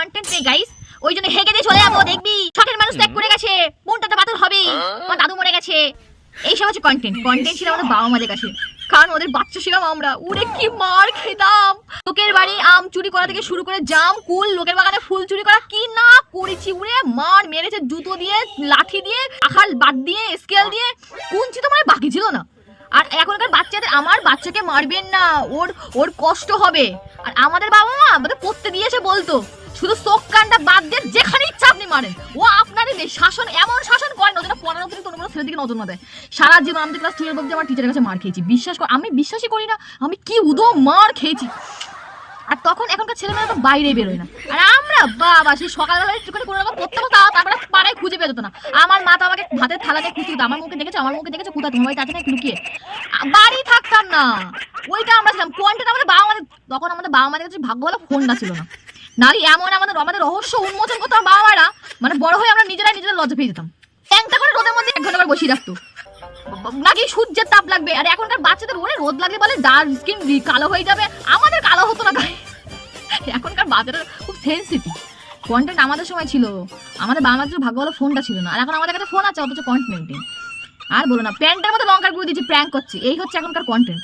Content নেই guys, ওই জন্য হেগে দিয়ে চলে যাবো, দেখবি শখের মানুষ ত্যাগ করে গেছে, মনটাতে পাথর হবে, আমার দাদু মরে গেছে, এইসব হচ্ছে কন্টেন্ট। কন্টেন্ট ছিল আমাদের বাবা মাদের কাছে, কারণ ওদের বাচ্চা ছিলাম আমরা, উড়ে কি মার খেতাম। লোকের বাড়ি আম চুরি করা থেকে শুরু করে জাম কুল, লোকের বাগানে ফুল চুরি করা কি না করেছি, উড়ে মার মেরেছে জুতো দিয়ে, লাঠি দিয়ে, আখাল বাদ দিয়ে, স্কেল দিয়ে, কুঞ্চি তো মানে বাকি ছিল না। আর এখনকার বাচ্চাদের, আমার বাচ্চাকে মারবেন না, ওর ওর কষ্ট হবে। আর আমাদের বাবা মা আমাদের পড়তে দিয়েছে বলতো, শুধু চোখ কানটা বাদ দিয়ে যেখানে ইচ্ছা আপনি মারেন, ও আপনারই শাসন, এমন শাসন করেন ওদের 15 থেকে কোনো ছেলের দিকে নজর না দেয়। সারা জীবন আমি ক্লাস 12 অবধি আমার টিচারের কাছে মার খেয়েছি, বিশ্বাস কর, আমি বিশ্বাসই করি না আমি কি উদো মার খেয়েছি। আর তখন এখনকার ছেলেমেয়েরা তো বাইরে বেরোয় না, আর আমরা বাবা সেই সকালবেলা একটুখানি কোনো রকম করতে হতো, তারপরে পাড়ায় খুঁজে পেত না। আমার মা তো আমাকে ভাতের থালা দিয়ে খুঁজতে দিত, আমার মুখে দেখেছো, আমার মুখে দেখেছো, কোথায় তোমার বাড়িতে আছে না লুকিয়ে, বাড়ি থাকতাম না। ওইটা আমরা ছিলাম কন্টেন্ট। আমাদের বাবা মাদের তখন, আমাদের বাবা মাদের কাছে ভাগ্য ভালো ফোনটা ছিল না, নারী এমন আমাদের রহস্য উন্মোচন করতাম বাবা মারা, মানে বড় হয়ে আমরা নিজেরা লজ্জা পেয়ে যেতাম। ট্যাংটা করে রোদের মধ্যে 1 ঘন্টা করে বসিয়ে রাখতো, নাকি সূর্যের তাপ লাগবে। আর এখনকার বাচ্চাদের ওরে রোদ লাগলে বলে ডার্ক স্কিন কালো হয়ে যাবে, আমাদের কালো হতো না গায়ে। এখনকার বাচ্চারা খুব সেন্সিটিভ। কন্টেন্ট আমাদের সময় ছিল, আমাদের বাবা মাদের ভাগ্য ভালো ফোনটা ছিল না, আর এখন আমাদের কাছে ফোন আছে অথচ কন্টেন্ট নেই। আর বলো না, প্যান্টের মধ্যে লঙ্কার গুঁড়ো দিয়েছে প্র্যাঙ্ক করছে, এই হচ্ছে এখনকার কন্টেন্ট।